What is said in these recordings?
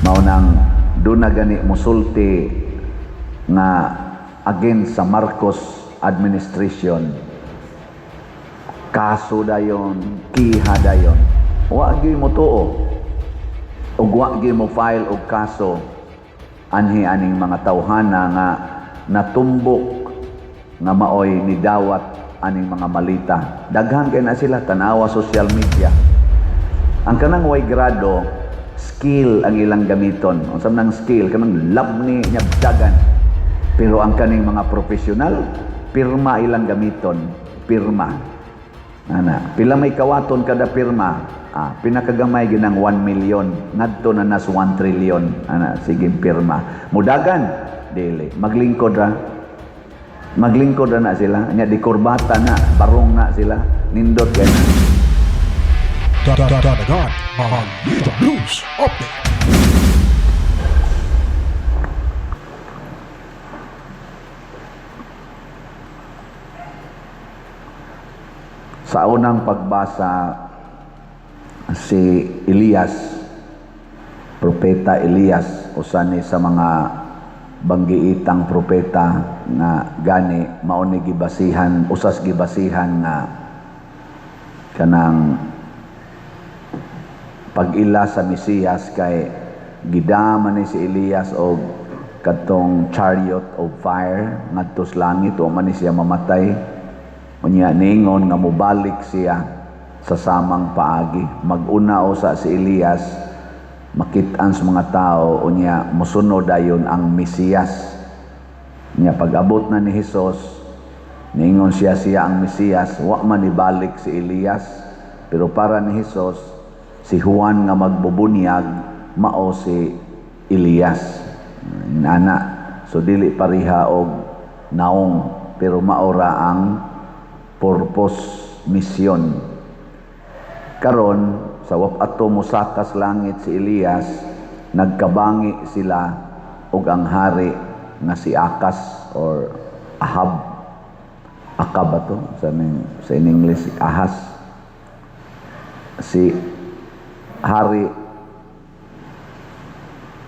Mao nang doon na gani musulti nga against sa Marcos administration. Kaso dayon, kiha dayon. Wa gyud mo tuo. Ug wa gyud mo file og kaso anhi aning mga tawhana nga natumbok nga maoy ni dawat aning mga malita. Daghan kay na sila tanawa social media. Ang kanang way grado, skill ang ilang gamiton. Unsa nang skill kanang lab ni nyabdagan. Pero ang kaning mga profesional, pirma ilang gamiton, pirma. Ana, pila may kawaton kada pirma? Pinakagamay ginang 1 million, ngadto na nas 1 trillion. Ana, sige pirma. Mudagan dili, maglingkod ra. Maglingkod ra na sila, nya di kurbata na, barong na sila, nindot ganyan. Dadagan Balita News Update. Sa unang pagbasa, si Elias, Propeta Elias, usa ni sa mga banggiitang propeta na gani mao ni gibasihan, usas gibasihan nga kanang pag-ila sa Mesiyas kay gidaman ni si Elias og katong chariot of fire ngadto sa langit o man ni siya mamatay. Unya ningon nga mobalik siya sa samang paagi. Mag-una usa si Elias, makit-an sa mga tao, unya musunod dayon ang Mesiyas. Unya pag-abot na ni Hesus, ningon siya ang Mesiyas, wa man ibalik si Elias, pero para ni Hesus, si Juan nga magbubunyag, mao si Elias. Nana, so dili pariha og naong, pero maora ang purpose, mission. Karon sa ato mosakas langit si Elias, nagkabangi sila og ang hari nga si Akas or Ahab. Akab ba to? Sa in English, Ahas. Si hari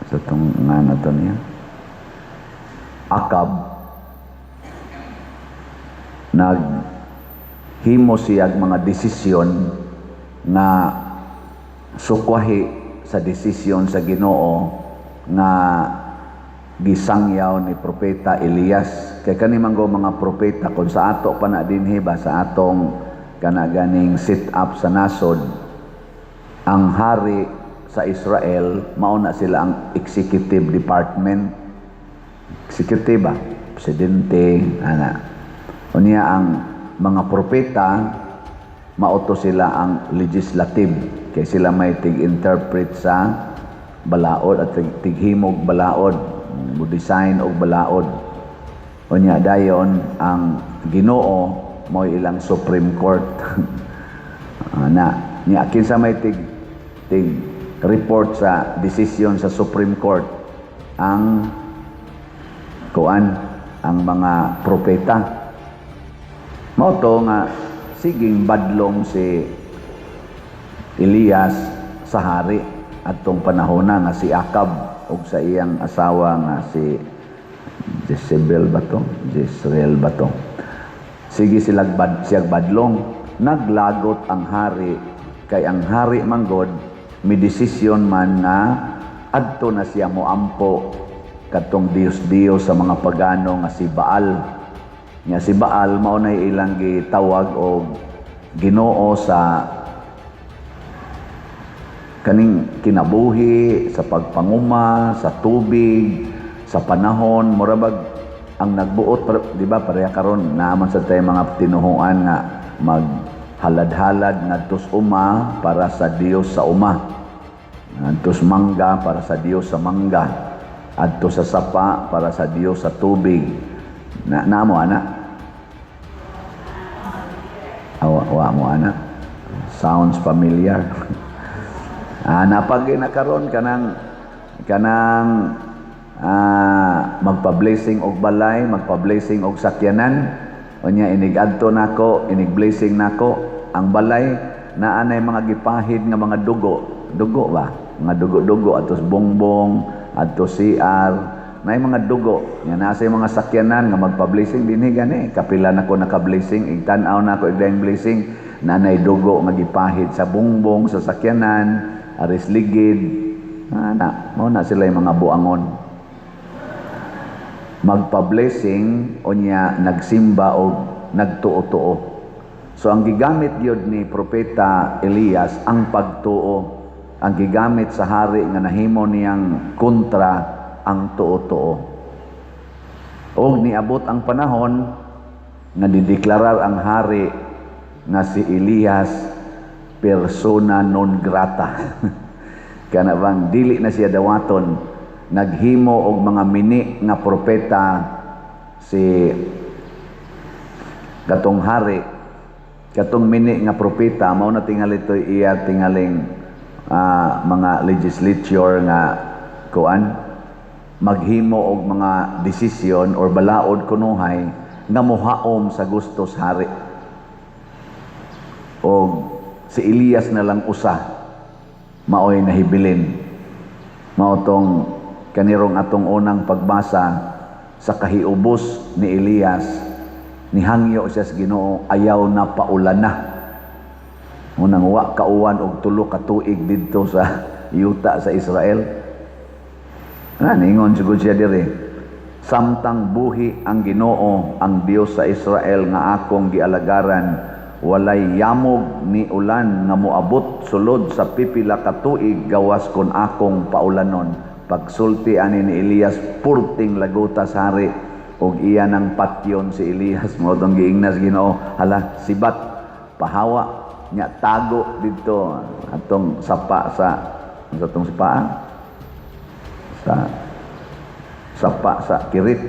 sa itong nga na to niya. Akab naghimo siyag mga desisyon nga sukwahi sa desisyon sa Ginoo nga gisangyaw ni propeta Elias. Kay kani manggo mga propeta kun sa ato pa na dinhi ba sa atong kanaganing sit up sa nasod, ang hari sa Israel mao na sila ang executive department, executive ba, presidente ana. Unya ang mga propeta mauto sila ang legislative, kay sila may tig-interpret sa balaod at tighimog balaod, mo-design og balaod. Unya dayon ang Ginoo mo ilang Supreme Court. Ana, nya kinsa may tig report sa decision sa Supreme Court, ang ang mga propeta. Mao to nga siging badlong si Elias sa hari atong panahon nga si Akab ug sa iyang asawa nga si Jezebel ba to? Sige siyag badlong, naglagot ang hari kay ang hari manggod may desisyon man na adto na siya moampo katong Dios sa mga pagano nga si Baal. Nya si Baal mao na ilang gitawag og Ginoo sa kaning kinabuhi, sa pagpanguma, sa tubig, sa panahon, murabag ang nagbuot, di ba, pareha karon naaman sa tayo mga tinuhuan nga maghalad-halad ngadtos uma para sa Dios sa uma, ngadtos mangga para sa Dios sa mangga, adto sa sapa para sa Dios sa tubig. Namo ana? Awa mo ana? Sounds familiar. Napag nakaron kanang magpa-blessing og balay, magpa-blessing og sakyanan. Unya inig-adto nako, inig-blessing nako ang balay naa nay mga gipahid nga mga dugo ba? nga dugo-dugo atos bongbong, atos CR, na mga dugo. Nga nasa yung mga sakyanan nga magpa-blessing dinhi gani. Kapila na ko naka-blessing, igtanaw na ko igdayang blessing, nanay dugo nga gipahid sa bongbong, sa sakyanan, aris ligid. Mao na sila yung mga buangon. Magpa-blessing unya nagsimba o nagtuo-tuo. So ang gigamit yun ni Propeta Elias ang pagtuo. Ang gigamit sa hari nga nahimo niyang kontra ang tuo-tuo. O niabot ang panahon nga dideklarar ang hari nga si Elias persona non grata. Kana bang dili na siya dawaton, naghimo og mga mini nga propeta si katong hari, katong mini nga propeta mao na tingali to iya tingaling mga legislature nga kuan maghimo og mga desisyon or balaod kunuhay nga mohaom sa gustos hari. O si Elias na lang usa maoy nahibilin. Mao tong kanirong atong unang pagbasa sa kahiubos ni Elias, nihangyo siya sa Ginoo, ayaw na paulan na. Unang wa kauwan og 3 ka tuig didto sa yuta sa Israel. Ningon sigud siya diri, samtang buhi ang Ginoo, ang Dios sa Israel nga akong gialagaran, walay yamog ni ulan nga moabot sulod sa pipila ka tuig gawas kon akong paulanon. Pagsulti ani ni Elias, purting lagutas hari og iya nang patyon si Elias. Mo tong giingnas Ginoo, hala sibat pahawa nya tago didto atong sapa sa atong sapa sa kirit.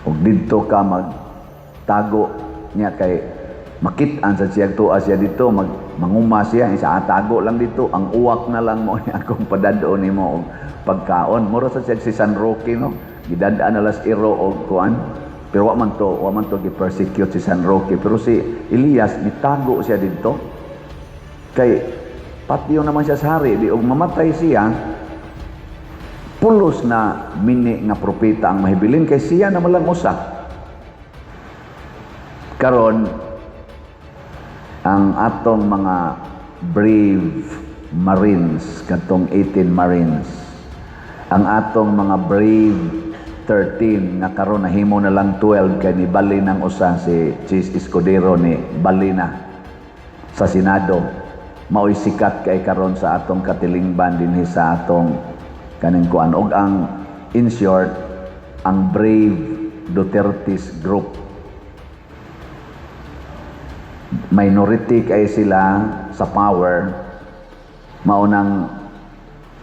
Og didto ka magtago nya kay makit-an sa siyang tuwa siya dito, manguma siya, isa atago lang dito, ang uwak na lang mo akong padadon ni mo pagkaon. Mura sa siya si San Roque, no? Gidadaan na las iro o kuan. Pero wa man to gi-persecute si San Roque. Pero si Elias, nitago siya dito. Kay, patio naman siya sa hari, di og mamatay siya, pulos na mini nga propeta ang mahibilin, kay siya na malang usa. Karon, ang atong mga brave Marines, katong 18 Marines, ang atong mga brave 13 nga karon nahimo na lang 12 kay ni bali nang usa si Chis Escudero ni bali na sa Senado. Mao'y sikat kay karon sa atong katilingban dinhi sa atong kaning kuan. Og ang in short, ang brave Duterte's group, minority kay sila sa power, maunang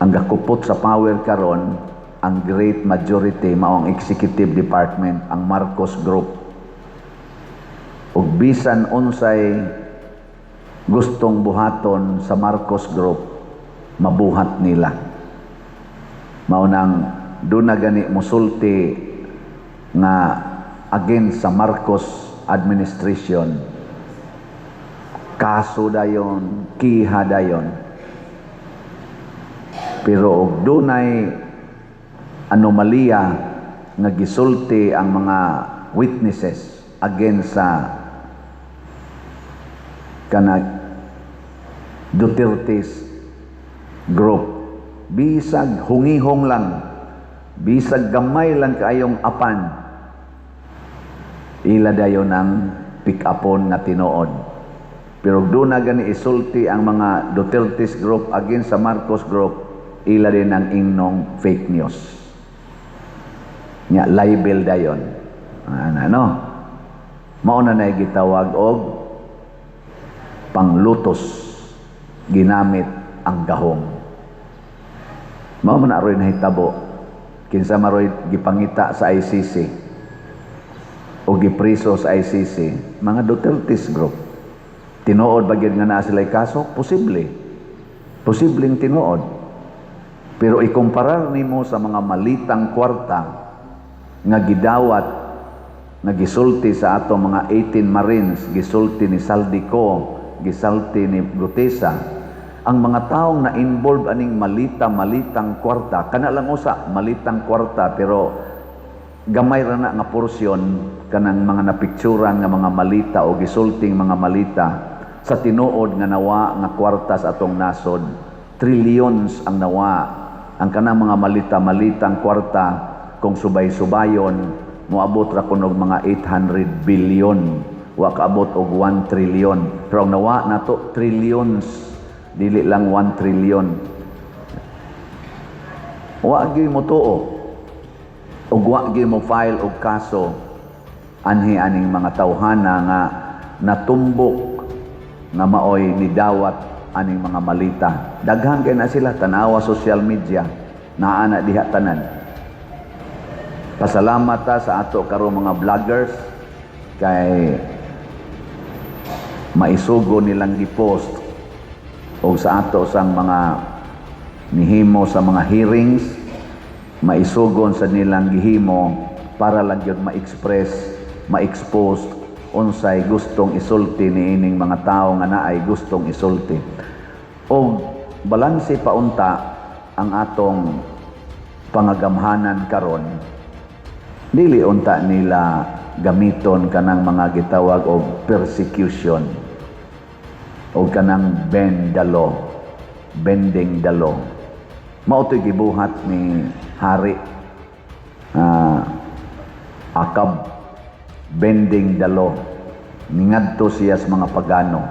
ang gakupot sa power karon, ang great majority mao ang executive department, ang Marcos Group. Ug bisan unsay gustong buhaton sa Marcos Group, mabuhat nila. Maunang doon na gani musulti nga against sa Marcos administration. Kaso dayon, kiha dayon. Pero og dunay anomalya nga gisulti ang mga witnesses against sa kanag Duterte's group. Bisag hungihong lang, bisag gamay lang kaayong apan, ila dayon ang pick-upon nga tinuod. Pero doon na gani isulti ang mga Duterte's group against sa Marcos group, ila din ang ingnong fake news. Nya libel dayon. Mao na nay gitawag og panglutos ginamit ang gahom. Mao man aroy nahitabo kinsa maroy gipangita sa ICC o gipriso sa ICC mga Duterte's group. Tinuod ba gyud nga naa sila'y kaso? Posibleng tinuod. Pero ikumparar nimo sa mga malitang kwarta nga gidawat, nga gisulti sa ato mga 18 Marines, gisulti ni Saldico, gisulti ni Gutesa, ang mga taong na involved aning malitang kwarta, kana lang usa malitang kwarta pero gamay ra na nga porsyon kanang mga napicturan nga mga malita o gisulting mga malita sa tinuod nga nawa nga kwarta sa atong nasod. Trillions ang nawa. Ang kanang mga malitang kwarta kung subay-subayon moabot ra kunog mga 800 billion, wa kaabot og 1 trillion. Pero ang nawa nato trillions, dili lang 1 trillion. Wa gyud mo tuo ug wa gyud mo file og kaso anhi aning mga tawhana nga natumbok nga maoy nidawat aning mga malita. Daghan kay na sila tanawa social media, naa na diha tanan. Pasalamat ta sa ato karong mga vloggers kay maisugo nilang gipost o sa ato sang mga nihimo sa mga hearings, maisugon sa nilang gihimo para lang yun ma-express, ma-expose unsay gustong isulti niining mga tao nga naay gustong isulti. O balanse paunta ang atong pangagamhanan karon, dili unta nila gamiton kanang mga gitawag og persecution o kanang bend the law, bending the law. Mao to'y gibuhat ni Hari Akab, bending the law. Ningadto siya sa mga pagano.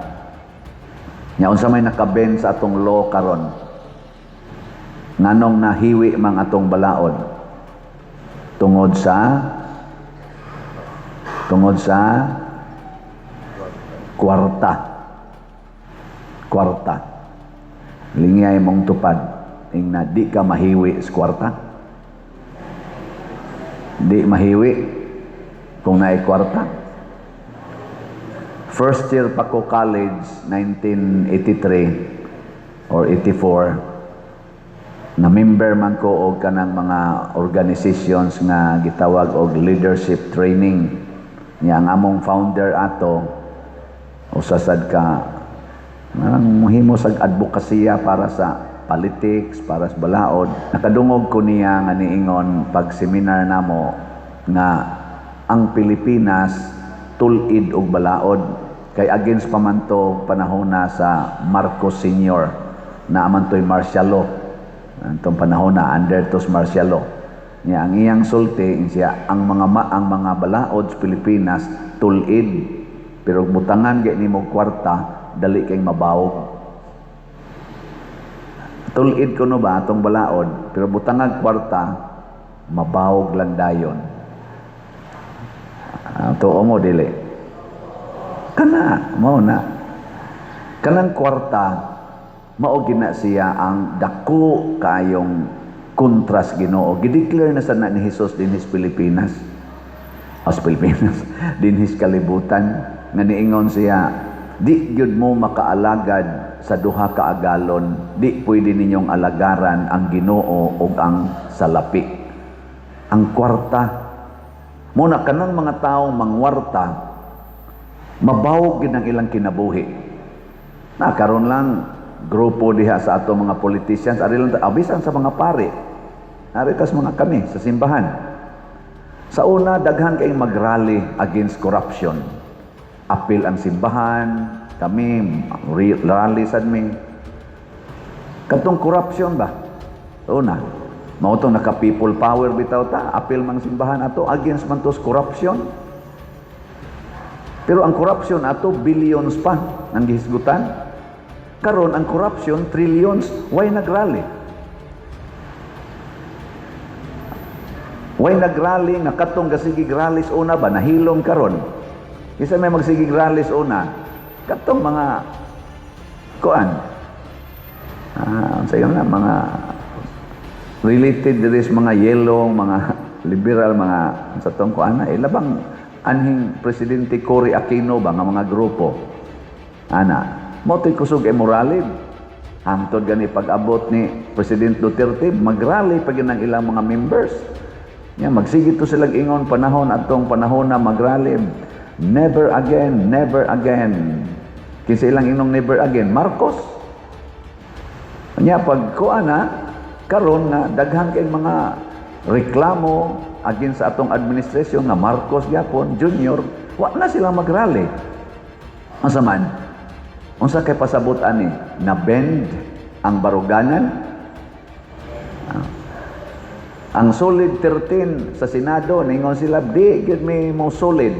Nya unsa may nakabend sa atong law karon? Nganong nahiwi mang atong balaod? Tungod sa kwarta. Lingay mong tupad ing na di ka mahiwi sa kwarta. Di mahiwi kung naay kwarta. First year pa ko college, 1983 or 84, na member man ko og kanang mga organizations nga gitawag og leadership training. Nya ang among founder ato usasad ka muhimo sa advokasya para sa politics, para sa balaod. Nakadungog ko niya nga niingon pag seminar namo nga ang Pilipinas tulid og balaod kay against pamanto panahon na sa Marcos Sr. na amantoy martial law. Antong panahon na under tos martial law. Nya ang iyang sulti siya ang mga balaod sa Pilipinas tulid pero butangan gay nimo kwarta dali kay mabawog. Tulid kuno ba atong balaod pero butangan kwarta mabawog lang dayon. Tuo mo dili. Kana mao na. Kanang kwarta mao gina siya ang dako kaayong kontras Ginoo. Gideclare na sana ni Hesus dinhis Pilipinas. Pilipinas dinhis kalibutan nga niingon siya, di gyud mo makaalagad sa duha ka agalon, di pwede ninyong alagaran ang Ginoo ug ang salapi. Ang kwarta muna kanang mga taong mangwarta mabawog gid ang ilang kinabuhi. Na karon lang grupo diha sa ato mga politicians ari lang abisan sa mga pare. Ari tas mga kami sa simbahan. Sa una daghan kay magrally against corruption. Apil ang simbahan, kami rally sad mi. Kadtong corruption ba? Una, mao tong naka people power bitaw ta, apil mang simbahan ato against man tos corruption. Pero ang corruption ato billions pa ang gihisgutan. Karon ang corruption trillions, why nagrally? Why nagrally nga katong gasigig rallies una ba nahilom karon? Kisa may magsigig rallies una, katong mga kuan. Sayo na mga related diri sa mga yellow, mga liberal, mga sa tong kuan labang anhing Presidente Cory Aquino ba nga mga grupo mo to'y kusog moralid hangtod gani pag-abot ni President Duterte magrally pag yun ang ilang mga members nya magsigit to silang ingon panahon atong panahon na magrally never again kinsa ilang inong never again Marcos Nya pag kuana karon nga daghan kay mga reklamo against sa atong administrasyon nga Marcos gyapon Junior, wa na sila magrally. Unsa man? Unsa kay pasabot ani? Na bend ang baruganan? Ang solid 13 sa Senado, ningon sila, di, give me mo solid.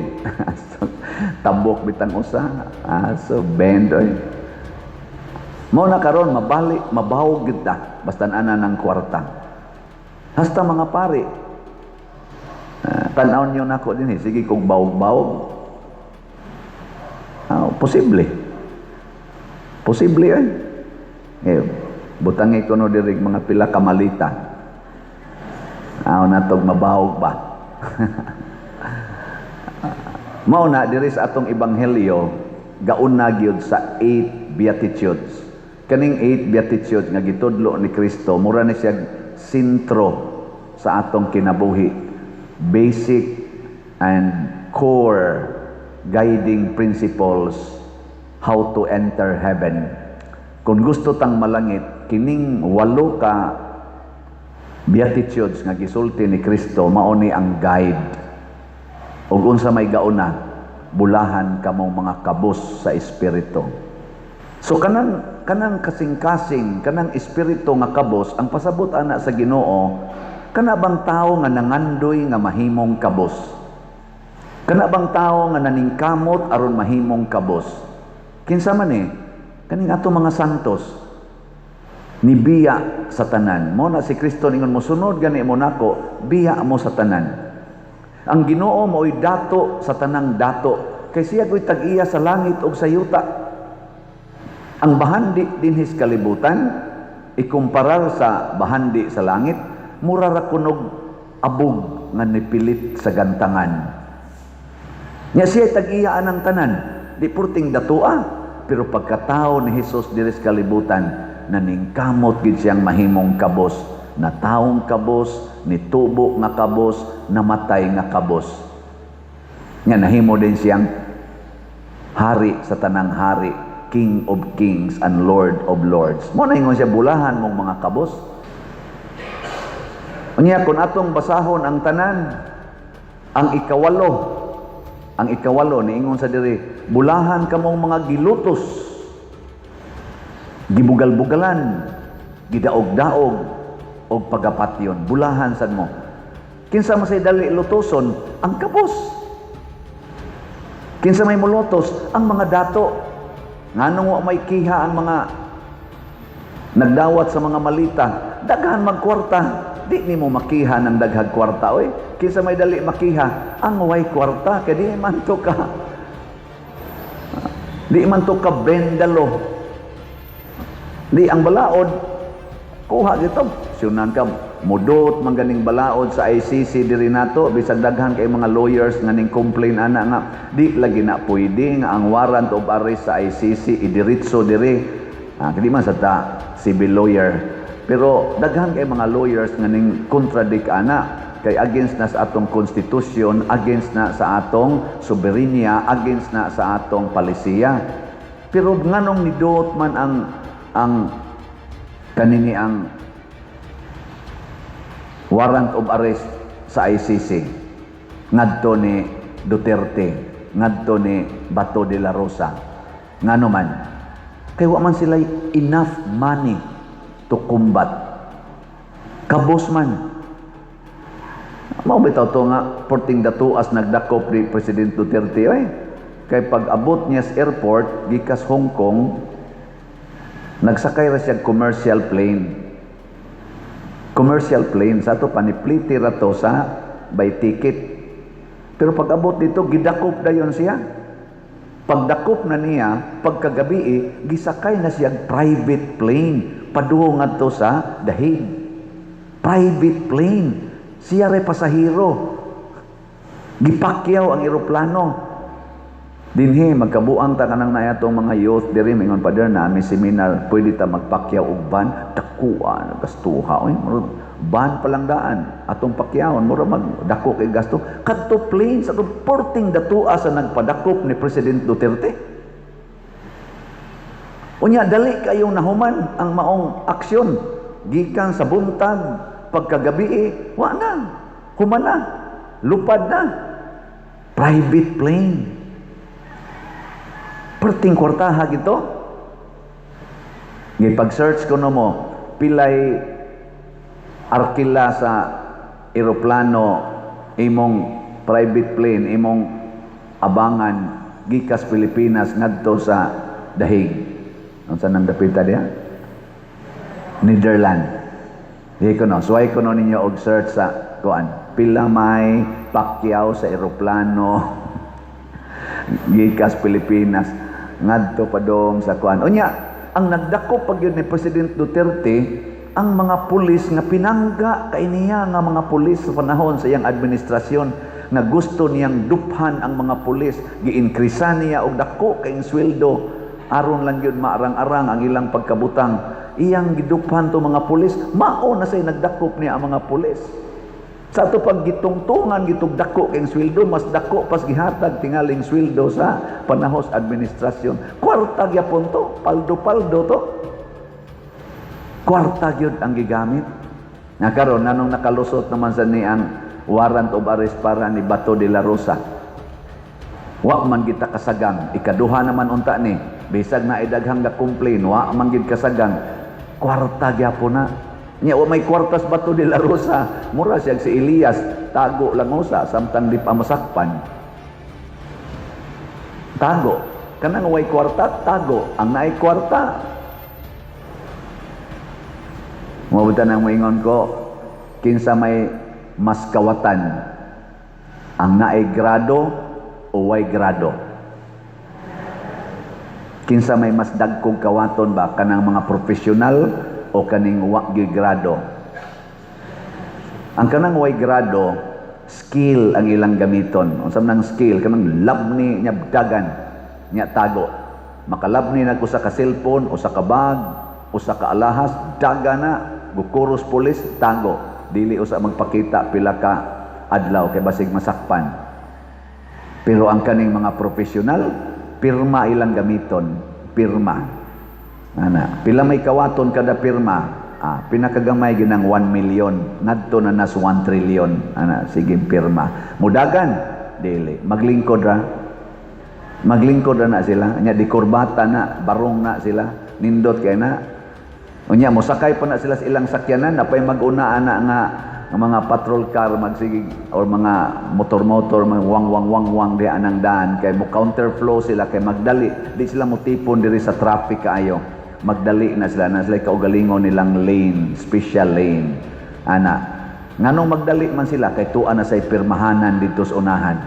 Tabok bitang usa. So, bend. Mao na karon mabaw kita. Basta ana ng kwarta. Hasta mga pari. Tanawon nyo na ako din. Sige, kung bawog-bawog. Posible. Posible butangi ko no dirig mga pila kamalita. Natog mabahog ba? Mao na diri sa atong ebanghelyo gauna gyud sa 8 beatitudes. Kaning 8 beatitudes nga gitudlo ni Kristo mura ni siya sentro sa atong kinabuhi. Basic and core guiding principles how to enter heaven. Kung gusto tang malangit, kining 8 ka beatitudes nga gisulti ni Kristo mao ni ang guide. Ug unsa may gauna, bulahan kamong mga kabos sa espiritu. So kanang kasing-kasing kanang espiritu nga kabos ang pasabot ana sa Ginoo, kana bang tawo nga nangandoy nga mahimong kabos? Kana bang tawo nga naningkamot aron mahimong kabos? Kinsa man kaning ato mga santos nibiya sa tanan. Mo na si Kristo ningon mo sunod gani mo nako, biya mo sa tanan. Ang Ginoo mao'y dato sa tanang dato, kay siya ko'y tag-iya sa langit ug sa yuta. Ang bahandi dinhis kalibutan ikumparar sa bahandi sa langit, mura ra kunog abog nga nipilit sa gantangan. Nya siya tag-iya anang tanan, di purting datua, pero pagkatao ni Hesus diri sa kalibutan, naningkamot gid siyang mahimong kabos, na taong kabos, nitubo nga kabos, namatay nga kabos. Nga nahimo din siyang hari sa tanang hari, King of Kings and Lord of Lords. Mo na ingon siya bulahan mong mga kabos. Unya kun atong basahon ang tanan, ang ikawalo niingon sa diri, bulahan kamong mga gilutos, gibugal-bugalan, gidaog-daog og pagapatyon. Bulahan sad mo. Kinsa man say dali lutoson ang kabos. Kinsa may mulutos ang mga dato. Nganong wa may kiha ang mga nagdawat sa mga malita. Daghan magkwarta, di nimo makiha ng daghag kwarta oy. Kinsa may dali makiha ang way kwarta kay di man to ka. Di man to ka bendalo. Di ang balaod kuha gito. Sunan ka mudot mangganing balaod sa ICC diri nato bisag daghan kay mga lawyers nga ning complain ana nga di lagi na pwede nga ang warrant of arrest sa ICC idiretso diri. Kadi man sa ta civil lawyer. Pero daghan kay mga lawyers nga ning contradict ana kay against na sa atong constitution, against na sa atong soberenya, against na sa atong palisiya. Pero nganong nidot man ang kanini ang warrant of arrest sa ICC ngadto ni Duterte, ngadto ni Bato de la Rosa, ngano man kay wa man sila enough money to combat kabos man. Mao bitaw to nga porting datuas nagdakop ni President Duterte kay pag abot niya sa airport gikas Hong Kong, nagsakay ra siya commercial plane. Commercial plane sa to panipliti ra to sa by ticket. Pero pag abot dito gidakop dayon siya. Pagdakop na niya, pagkagabi gisakay na siya private plane paduho ngadto sa dahig. Private plane. Siya ray pasahero. Gipakyaw ang eroplano. Dinhi magkabuang ta kanang nayatong mga youth diri mingon Father na may seminar pwede ta magpakyaw og ban dakuan gastuha ban palang daan atong pakyawon mura magdako kay gasto kadto plane sa porting datua sa nagpadakop ni President Duterte. Unya, dali kayong nahuman ang maong aksyon. Gikan sa buntag, pagkagabi, wa na. Human na. Lupad na. Private plane. Perting kwartaha gito. Ngay pag-search ko no mo, pilay arkila sa eroplano, imong private plane, imong abangan, gikas Pilipinas, ngadto sa dahig. Ang saan ang dapita diya? Netherlands. Di ko no. Suway ko no ninyo og search sa kuan. Pila may Pacquiao sa eroplano. Gikas Pilipinas. Ngadto pa dong sa kuan. Unya, ang nagdako pag yun ni President Duterte, ang mga pulis nga pinangga kay niya nga mga pulis sa panahon sa iyang administrasyon nga gusto niyang duphan ang mga pulis. Gi-increase niya og dako kay sweldo. Aron lang yun maarang-arang ang ilang pagkabutang. Iyang giduphan to mga pulis, mao na say nagdakop niya ang mga pulis. Sa ito pag gitungtungan, gitugdako kayong sweldo, mas dako pas gihatag tingaling sweldo sa panahos administrasyon. Kwarta gyapon to, paldo-paldo to. Kwarta gyud ang gigamit. Nga karon nanong nakalusot naman sa niyang warrant of arrest para ni Bato de la Rosa. Wa man kita kasagang, ikaduha naman unta ni. Bisag na idaghang ga complain, wa man gid kasagang. Kwarta gyapon na. Nya wa may kwartas Bato de la Rosa, mura siya si Elias, tago lang usa samtang di pa masakpan. Tago. Kanang way kwarta, tago. Ang naay kwarta. Mabutan ang moingon ko, kinsa may mas kawatan, ang naay grado o way grado. Kinsa may mas dagkong kawaton ba, kanang mga profesional o kaning wa gyud grado. Ang kanang way grado, skill ang ilang gamiton. Unsa man ang skill, kanang labni nya dagan nya tago. Makalabni na ko sa ka-cellphone o sa kabag o sa kaalahas, daga na gukuros pulis, tago. Dili usa magpakita pila ka adlaw kay basig masakpan. Pero ang kaning mga profesional, pirma ilang gamiton, pirma. Ana, pila may kawaton kada pirma? Pinakagamay ginang 1 million, ngadto na nas 1 trillion. Ana, sige pirma. Mudagan dili, maglingkod ra. Maglingkod ra na sila, nya di kurbata na, barong na sila, nindot kay na. Unya mosakay pa na sila sa ilang sakyanan, napay mag-una ana nga mga patrol car magsige or mga motor-motor mga wang di anang daan kay mo counterflow sila kay magdali di sila motipon diri sa traffic kaayo, magdali na sila kaugalingon nilang lane, special lane ana. Nganong magdali man sila kay tuan na say pirmahanan dito sa unahan.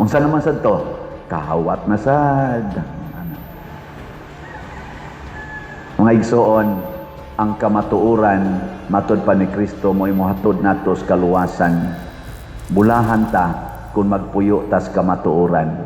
Unsa naman sad to? Kahawat na sad ana. Mga igsoon, ang kamatuoran matud pa ni Kristo mo'y mohatod nato sa kaluwasan. Bulahan ta kung magpuyo tas kamatuoran.